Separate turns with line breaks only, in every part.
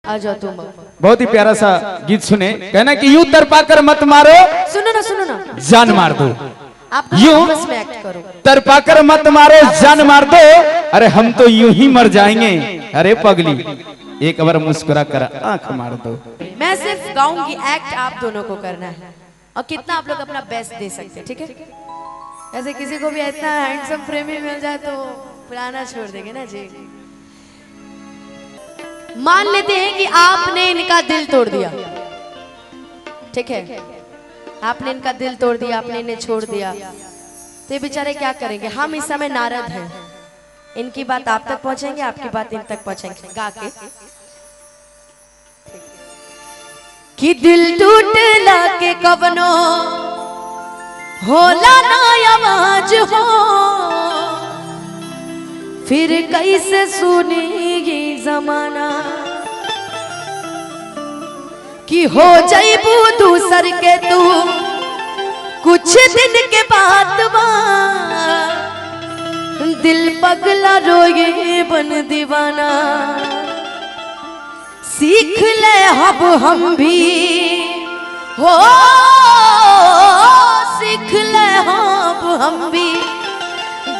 आ जाओ तुम।
बहुत ही प्यारा सा गीत सुने, कहना कि यूं तरपा कर मत मारो,
सुनो ना
जान मार दो।
आप
यूं
बस में एक्ट करो।
तरपा कर मत मारो, जान मार दो। अरे हम तो यूं ही मर जाएंगे। अरे पगली एक बार मुस्कुरा कर आंख मार दो।
मैं सिर्फ गाऊंगी, एक्ट आप दोनों को करना है और कितना आप लोग अपना बेस्ट दे सकते हैं, ठीक है? ऐसे किसी को भी इतना हैंडसम प्रेमी मिल जाए तो पुराना छोड़ देंगे ना जी। मान लेते हैं कि आपने इनका दिल तोड़ दिया, ठीक है? आपने इनका दिल तोड़ दिया, आपने इन्हें छोड़ दिया, तो ये बेचारे क्या करेंगे? हम इस समय नारद हैं, इनकी बात आप तक पहुंचेंगे, आपकी बात इन तक पहुंचेंगे। गा के कि दिल टूटला के कवनो होला ना आवाज हो, फिर कैसे सुनेगी जमाना कि हो जाइबू दूसर के तू कुछ दिन के बाद दिल पगला रोए बन दीवाना। सीख ले अब हम भी हो, सीख ले अब हम भी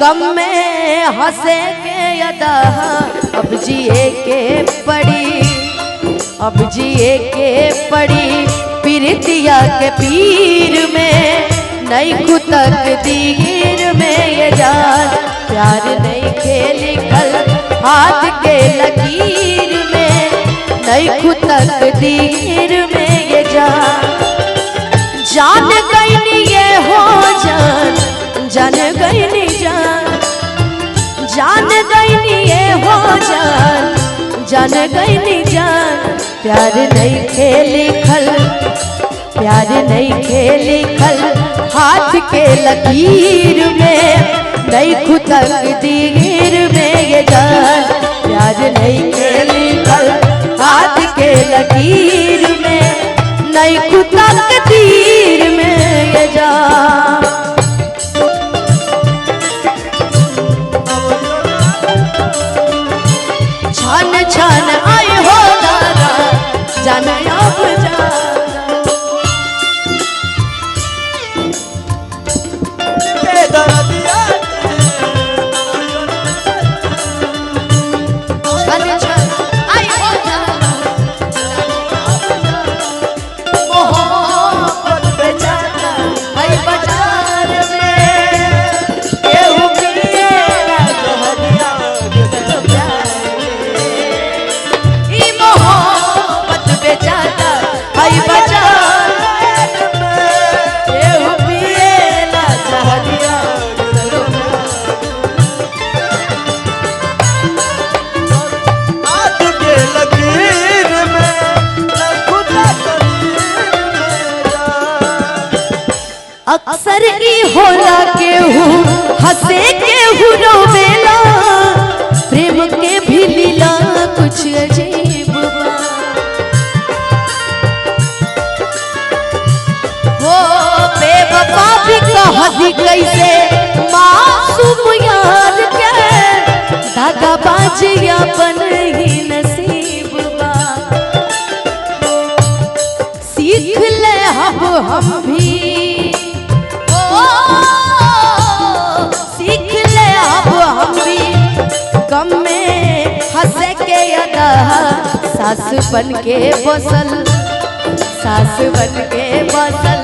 गम में हंसे के अदा। अब जिए के पड़ी, अब जिए के पड़ी पीरतिया के पीर में, नई खुतक दीर में ये जान। प्यार नहीं खेली कल हाथ के लकीर में, नई खुतक दीर में ये जान। जान गई नी ये हो जान, जान गई नी जान, जान गई नी ये हो जान, जान गई नी जान। प्यार नहीं खेली खल, प्यार नहीं खेली खल हाथ के लकीर में, नई खुतक दीर में ये जान। प्यार नहीं खेली खल हाथ के लकीर में, नई खुतक दीर में ये जान। छान छान आई हो दादा, जान अब जा। अक्सर ई होला केहू हंसे केहू रोवेला, प्रेम के भी लीला कुछ अजीब बा। हो बेवफा भी कहदी कैसे मासूम यार के, दागाबाजी अपन ही नसीब बा। सीख ले अब हम भी, सीख ले अब हम भी गम में हंसे के अदा। सास बन के बसल, सास बन के बसल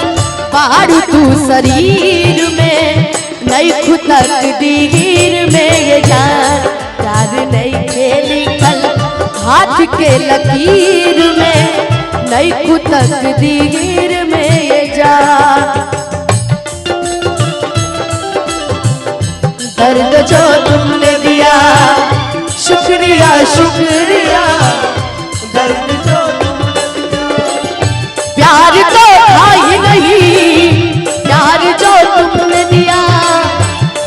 बारू तू शरीर में, नई खुतक दीर में ये जान। प्यार नहीं खेली कल हाथ के लकीर में, नई खुतक दीर में ये जान। दर्द जो तुमने दिया शुक्रिया शुक्रिया, दर्द जो तुमने दिया। प्यार तो था ही नहीं, प्यार जो तुमने दिया,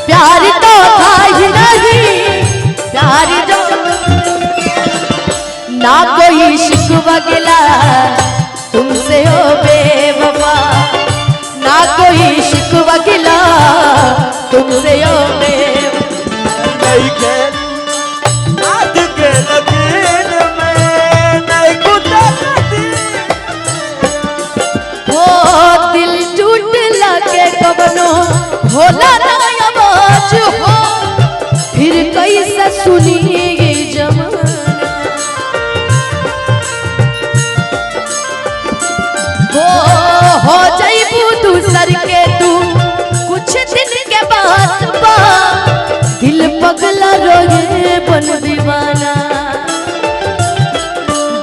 प्यार तो था ही नहीं, प्यार जो ना कोई शिकवा गिला तुमसे हो बेवफा, ना कोई शिकवा गिला तुमसे हो बेवफा।
हाथ के लकीर में, नहीं
दूसर के तू कुछ दिन के बाद बा दिल पगला रोए बन दीवाना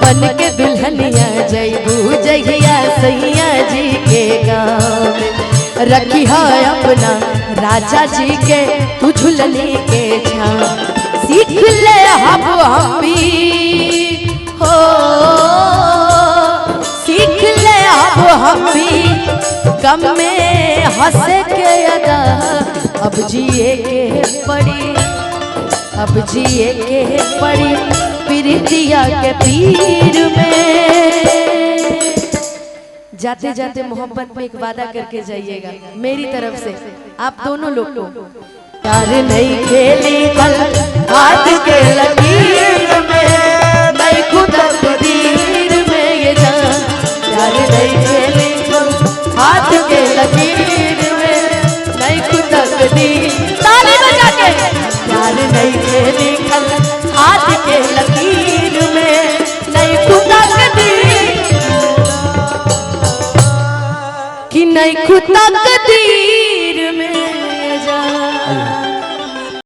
बन के दुल्हनिया जैबू जहिया सैया जी के गाँव में रखी है अपना राजा जी के तू झुलने के छाँव सीख ले हम भी हो सीख ले हम भी गम में हंसे के अदा अब जिए के पड़ी अब जिए के पड़ी प्रीतिया के पीर में। जाते जाते मोहब्बत में एक वादा करके जाइएगा मेरी तरफ से आप दोनों लोग को। प्यार नहीं खेली कल हाथ के लकीर में नहीं खुद तकदीर में ये जान प्यार नहीं खेली कल हाथ के लकीर में नहीं खुद तकदीर ताली बजा के प्यार नहीं खेली कल हाथ के लकीर में नहीं खुद तकदीर कि नहीं खुद तकदीर